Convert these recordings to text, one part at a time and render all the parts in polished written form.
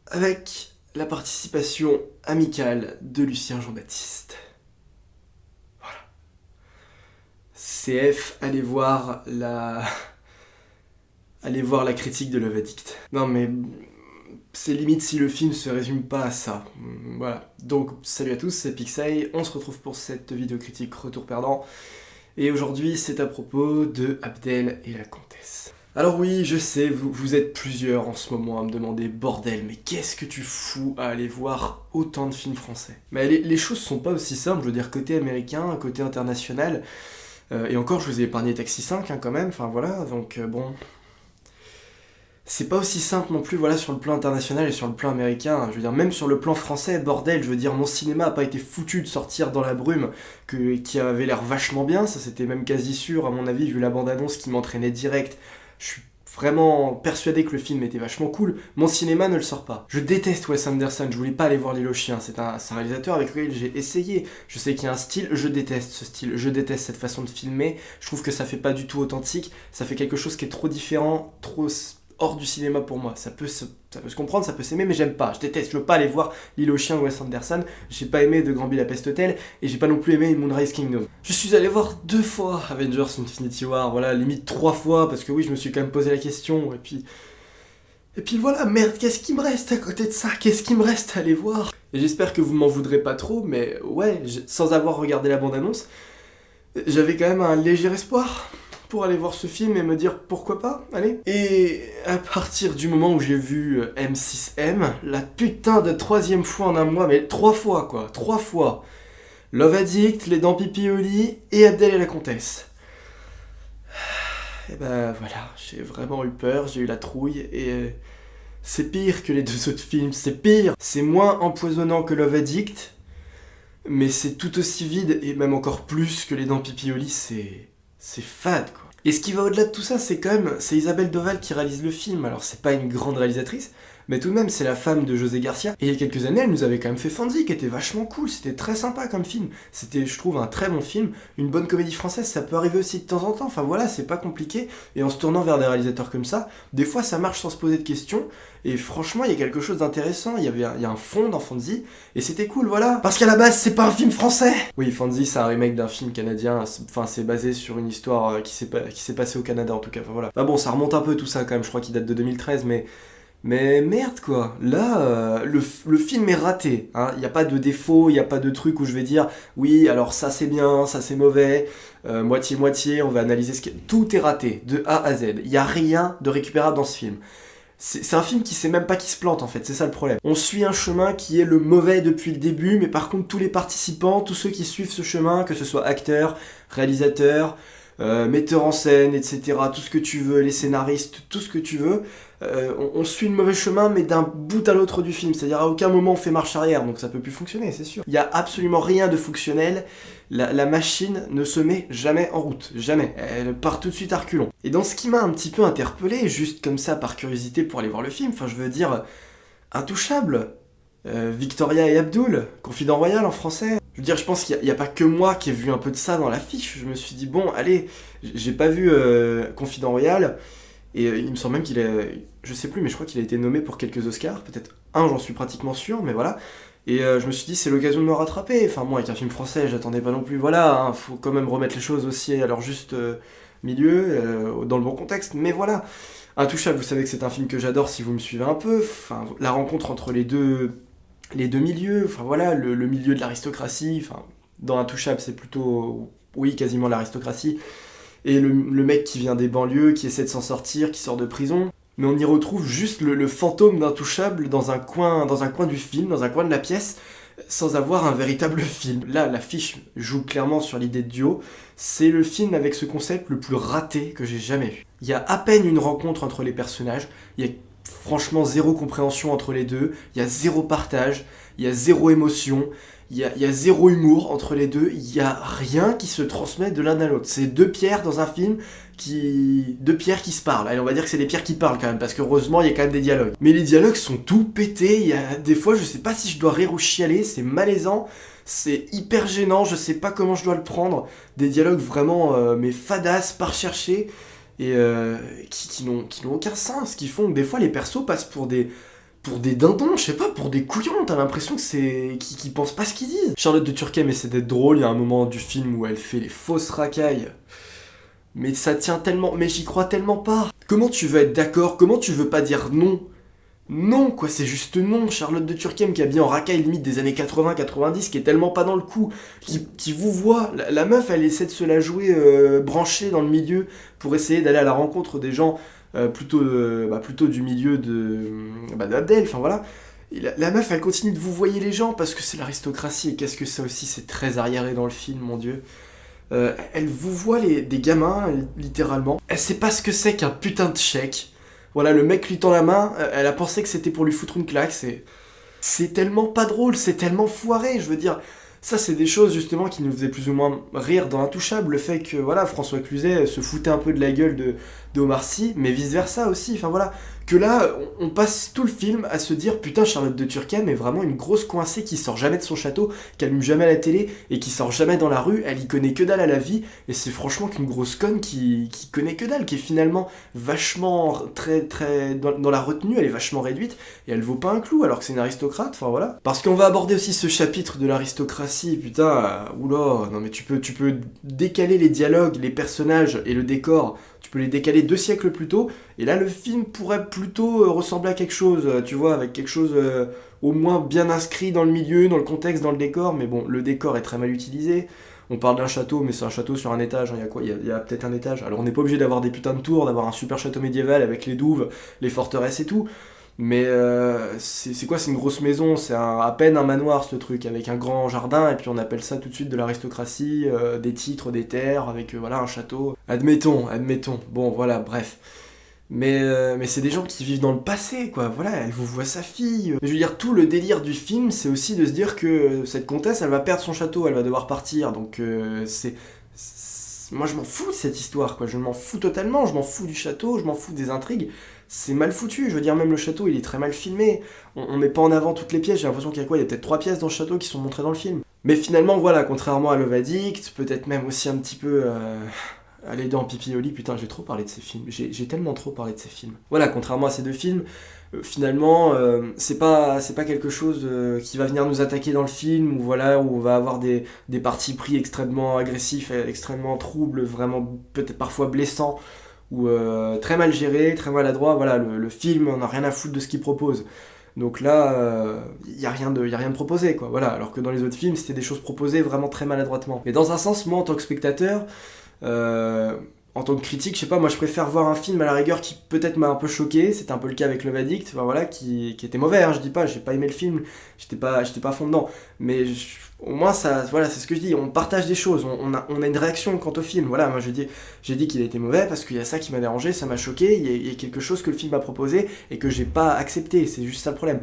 avec la participation amicale de Lucien Jean-Baptiste. Voilà. CF, allez voir la critique de Love Addict. Non mais c'est limite si le film se résume pas à ça. Voilà. Donc salut à tous, c'est Pixay, on se retrouve pour cette vidéo critique Retour Perdant. Et aujourd'hui c'est à propos de Abdel et la Comtesse. Alors oui, je sais, vous êtes plusieurs en ce moment à me demander « Bordel, mais qu'est-ce que tu fous à aller voir autant de films français ?» Mais les choses sont pas aussi simples, je veux dire, côté américain, côté international, et encore je vous ai épargné Taxi 5 quand même, enfin voilà, donc bon... C'est pas aussi simple non plus, voilà, sur le plan international et sur le plan américain. Je veux dire, même sur le plan français, bordel, je veux dire, mon cinéma a pas été foutu de sortir dans la brume, qui avait l'air vachement bien, ça c'était même quasi sûr, à mon avis, vu la bande-annonce qui m'entraînait direct. Je suis vraiment persuadé que le film était vachement cool. Mon cinéma ne le sort pas. Je déteste Wes Anderson, je voulais pas aller voir L'Île aux chiens, c'est un réalisateur avec lequel j'ai essayé. Je sais qu'il y a un style, je déteste ce style, je déteste cette façon de filmer, je trouve que ça fait pas du tout authentique, ça fait quelque chose qui est trop différent, trop... hors du cinéma pour moi, ça peut se comprendre, ça peut s'aimer, mais j'aime pas, je déteste, je veux pas aller voir L'Île aux chiens de Wes Anderson, j'ai pas aimé De Grand Budapest Hotel, et j'ai pas non plus aimé Moonrise Kingdom. Je suis allé voir 2 fois Avengers Infinity War, voilà, limite 3 fois, parce que oui, je me suis quand même posé la question, et puis voilà, merde, qu'est-ce qui me reste à côté de ça? Qu'est-ce qui me reste à aller voir? Et j'espère que vous m'en voudrez pas trop, mais ouais, sans avoir regardé la bande-annonce, j'avais quand même un léger espoir pour aller voir ce film et me dire pourquoi pas, allez. Et à partir du moment où j'ai vu M6M, la putain de 3e fois en un mois, mais 3 fois quoi, 3 fois, Love Addict, Les Dents Pipi au lit et Abdel et la Comtesse. Et ben voilà, j'ai vraiment eu peur, j'ai eu la trouille et c'est pire que les 2 autres films, c'est pire. C'est moins empoisonnant que Love Addict, mais c'est tout aussi vide et même encore plus que Les Dents Pipi au lit, c'est fade quoi. Et ce qui va au-delà de tout ça, c'est quand même, c'est Isabelle Doval qui réalise le film. Alors c'est pas une grande réalisatrice, mais tout de même c'est la femme de José Garcia. Et il y a quelques années, elle nous avait quand même fait Fancy, qui était vachement cool, c'était très sympa comme film. C'était, je trouve, un très bon film. Une bonne comédie française, ça peut arriver aussi de temps en temps. Enfin voilà, c'est pas compliqué. Et en se tournant vers des réalisateurs comme ça, des fois ça marche sans se poser de questions. Et franchement, il y a quelque chose d'intéressant. Il y a un fond dans Fancy, et c'était cool, voilà. Parce qu'à la base, c'est pas un film français. Oui, Fancy, c'est un remake d'un film canadien. Enfin, c'est basé sur une histoire qui s'est passée au Canada en tout cas. Enfin voilà. Bah bon, ça remonte un peu tout ça quand même. Je crois qu'il date de 2013, mais merde quoi, là le film est raté, hein. Il n'y a pas de défaut, il n'y a pas de truc où je vais dire oui alors ça c'est bien, ça c'est mauvais, moitié-moitié, on va analyser ce qui... Tout est raté, de A à Z, il n'y a rien de récupérable dans ce film. C'est un film qui sait même pas qui se plante en fait, c'est ça le problème. On suit un chemin qui est le mauvais depuis le début, mais par contre tous les participants, tous ceux qui suivent ce chemin, que ce soit acteurs, réalisateurs, metteurs en scène, etc., tout ce que tu veux, les scénaristes, tout ce que tu veux, on suit le mauvais chemin mais d'un bout à l'autre du film, c'est-à-dire à aucun moment on fait marche arrière, donc ça peut plus fonctionner, c'est sûr. Il y a absolument rien de fonctionnel, la machine ne se met jamais en route, jamais, elle part tout de suite à reculons. Et dans ce qui m'a un petit peu interpellé, juste comme ça par curiosité pour aller voir le film, enfin je veux dire, Intouchable, Victoria et Abdul, Confident Royal en français. Je veux dire, je pense qu'il n'y a pas que moi qui ai vu un peu de ça dans l'affiche. Je me suis dit, bon, allez, j'ai pas vu Confident Royal, et il me semble même qu'il est... Je sais plus, mais je crois qu'il a été nommé pour quelques Oscars, peut-être un, j'en suis pratiquement sûr, mais voilà. Et je me suis dit, c'est l'occasion de me rattraper. Enfin, moi, avec un film français, j'attendais pas non plus, voilà, hein, faut quand même remettre les choses aussi à leur juste milieu, dans le bon contexte, mais voilà. Intouchable, vous savez que c'est un film que j'adore si vous me suivez un peu, enfin, la rencontre entre les deux milieux, enfin voilà, le milieu de l'aristocratie, enfin, dans Intouchable c'est plutôt, oui, quasiment l'aristocratie, et le mec qui vient des banlieues, qui essaie de s'en sortir, qui sort de prison, mais on y retrouve juste le fantôme d'Intouchable dans un coin du film, dans un coin de la pièce, sans avoir un véritable film. Là, l'affiche joue clairement sur l'idée de duo, c'est le film avec ce concept le plus raté que j'ai jamais vu. Il y a à peine une rencontre entre les personnages, il y a franchement zéro compréhension entre les deux, il y a zéro partage, il y a zéro émotion, il y a zéro humour entre les deux, il y a rien qui se transmet de l'un à l'autre. C'est 2 pierres dans un film deux pierres qui se parlent. Allez, on va dire que c'est des pierres qui parlent quand même, parce qu'heureusement il y a quand même des dialogues. Mais les dialogues sont tout pétés, il y a des fois je sais pas si je dois rire ou chialer, c'est malaisant, c'est hyper gênant, je sais pas comment je dois le prendre. Des dialogues vraiment mais fadasses, pas recherchés, et qui n'ont aucun sens, qui font que des fois les persos passent pour pour des dindons, je sais pas, pour des couillons, t'as l'impression que c'est... qu'ils pensent pas ce qu'ils disent. Charlotte de Turckheim essaie d'être drôle, il y a un moment du film où elle fait les fausses racailles. Mais ça tient tellement... Mais j'y crois tellement pas. Comment tu veux être d'accord? Comment tu veux pas dire non? Non, quoi, c'est juste non. Charlotte de Turckheim qui a bien en racaille limite des années 80-90, qui est tellement pas dans le coup, qui vous voit. La meuf, elle essaie de se la jouer branchée dans le milieu pour essayer d'aller à la rencontre des gens plutôt du milieu d'Abdel, enfin voilà. Et la meuf, elle continue de vous voyer les gens parce que c'est l'aristocratie, et qu'est-ce que ça aussi, c'est très arriéré dans le film, mon dieu. Elle vous voit des gamins, littéralement. Elle sait pas ce que c'est qu'un putain de chèque. Voilà, le mec lui tend la main, elle a pensé que c'était pour lui foutre une claque, c'est tellement pas drôle, c'est tellement foiré, je veux dire. Ça, c'est des choses, justement, qui nous faisaient plus ou moins rire dans Intouchable, le fait que, voilà, François Cluzet se foutait un peu de la gueule de Omar Sy, mais vice-versa aussi, enfin voilà. Que là, on passe tout le film à se dire, putain, Charlotte de Turckheim est vraiment une grosse coincée qui sort jamais de son château, qui allume jamais à la télé, et qui sort jamais dans la rue, elle y connaît que dalle à la vie, et c'est franchement qu'une grosse conne qui connaît que dalle, qui est finalement vachement, très, dans la retenue, elle est vachement réduite, et elle vaut pas un clou, alors que c'est une aristocrate, enfin voilà. Parce qu'on va aborder aussi ce chapitre de l'aristocratie, putain, oula, non mais tu peux décaler les dialogues, les personnages et le décor, tu peux les décaler 2 siècles plus tôt, et là le film pourrait plutôt ressembler à quelque chose, tu vois, avec quelque chose au moins bien inscrit dans le milieu, dans le contexte, dans le décor, mais bon, le décor est très mal utilisé. On parle d'un château, mais c'est un château sur un étage, il y a quoi? Il y a peut-être un étage. Alors on n'est pas obligé d'avoir des putains de tours, d'avoir un super château médiéval avec les douves, les forteresses et tout, mais c'est quoi? C'est une grosse maison, c'est à peine un manoir ce truc, avec un grand jardin, et puis on appelle ça tout de suite de l'aristocratie, des titres, des terres, avec voilà un château. Admettons, bon voilà, bref. Mais c'est des gens qui vivent dans le passé, quoi, voilà, elle vous voit sa fille. Je veux dire, tout le délire du film, c'est aussi de se dire que cette comtesse, elle va perdre son château, elle va devoir partir, donc moi je m'en fous de cette histoire, quoi, je m'en fous totalement, je m'en fous du château, je m'en fous des intrigues. C'est mal foutu, je veux dire, même le château, il est très mal filmé. On met pas en avant toutes les pièces, j'ai l'impression qu'il y a quoi? Il y a peut-être 3 pièces dans le château qui sont montrées dans le film. Mais finalement, voilà, contrairement à Love Addict, peut-être même aussi un petit peu... Aller dans Pipi au lit, putain, j'ai trop parlé de ces films. J'ai tellement trop parlé de ces films. Voilà, contrairement à ces 2 films, finalement, c'est pas quelque chose qui va venir nous attaquer dans le film, ou voilà, où on va avoir des partis pris extrêmement agressifs, extrêmement troubles, vraiment peut-être parfois blessants, ou très mal gérés, très maladroits. Voilà, le film, on n'a rien à foutre de ce qu'il propose. Donc là, il y a rien de proposé, quoi. Voilà, alors que dans les autres films, c'était des choses proposées vraiment très maladroitement. Mais dans un sens, moi, en tant que spectateur, en tant que critique, je sais pas, moi je préfère voir un film à la rigueur qui peut-être m'a un peu choqué, c'était un peu le cas avec Love Addict, enfin, voilà, qui était mauvais, hein, je dis pas, j'ai pas aimé le film, j'étais pas à fond dedans, mais au moins ça, voilà, c'est ce que je dis, on partage des choses, on a une réaction quant au film, voilà, moi j'ai dit qu'il a été mauvais parce qu'il y a ça qui m'a dérangé, ça m'a choqué, il y a quelque chose que le film m'a proposé et que j'ai pas accepté, c'est juste ça le problème.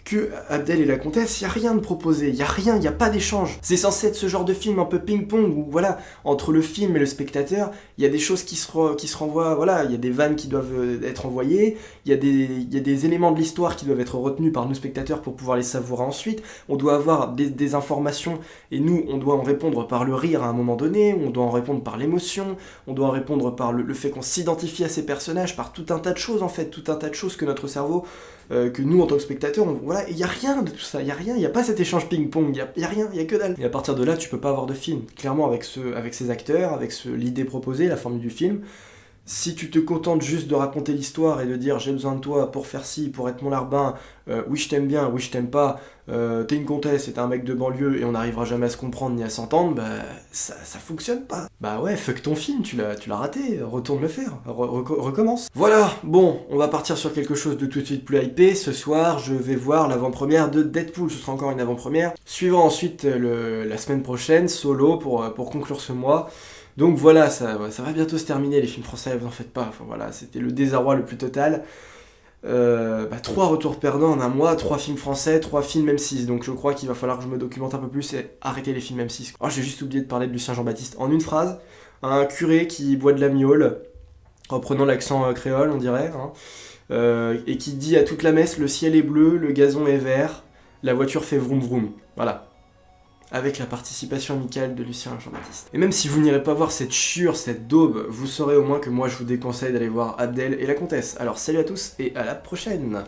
Que Abdel et la comtesse, il n'y a rien de proposé, il n'y a rien, il n'y a pas d'échange. C'est censé être ce genre de film un peu ping-pong où voilà, entre le film et le spectateur, il y a des choses qui se renvoient, voilà, il y a des vannes qui doivent être envoyées, il y a des éléments de l'histoire qui doivent être retenus par nous spectateurs pour pouvoir les savourer ensuite, on doit avoir des informations et nous, on doit en répondre par le rire à un moment donné, on doit en répondre par l'émotion, on doit en répondre par le fait qu'on s'identifie à ces personnages, par tout un tas de choses en fait, tout un tas de choses que notre cerveau... que nous en tant que spectateurs, voilà, il n'y a rien de tout ça, il n'y a rien, il n'y a pas cet échange ping-pong, il n'y a rien, il n'y a que dalle. Et à partir de là, tu peux pas avoir de film. Clairement, avec ces acteurs, avec l'idée proposée, la formule du film, si tu te contentes juste de raconter l'histoire et de dire j'ai besoin de toi pour faire ci, pour être mon larbin, oui je t'aime bien, oui je t'aime pas, t'es une comtesse et t'es un mec de banlieue et on n'arrivera jamais à se comprendre ni à s'entendre, bah ça fonctionne pas. Bah ouais, fuck ton film, tu l'as raté, retourne le faire, recommence. Voilà, bon, on va partir sur quelque chose de tout de suite plus hypé. Ce soir, je vais voir l'avant-première de Deadpool, ce sera encore une avant-première. Suivant ensuite la semaine prochaine, Solo, pour conclure ce mois. Donc voilà, ça va bientôt se terminer, les films français, vous en faites pas, enfin voilà, c'était le désarroi le plus total. 3 retours perdants en un mois, 3 films français, 3 films M6, donc je crois qu'il va falloir que je me documente un peu plus et arrêter les films M6. Oh, j'ai juste oublié de parler de Lucien Jean-Baptiste. En une phrase, un curé qui boit de la miaule, reprenant l'accent créole on dirait, hein, et qui dit à toute la messe, le ciel est bleu, le gazon est vert, la voiture fait vroom vroom, voilà. Avec la participation amicale de Lucien Jean-Baptiste. Et même si vous n'irez pas voir cette chure, cette daube, vous saurez au moins que moi je vous déconseille d'aller voir Abdel et la comtesse. Alors salut à tous et à la prochaine.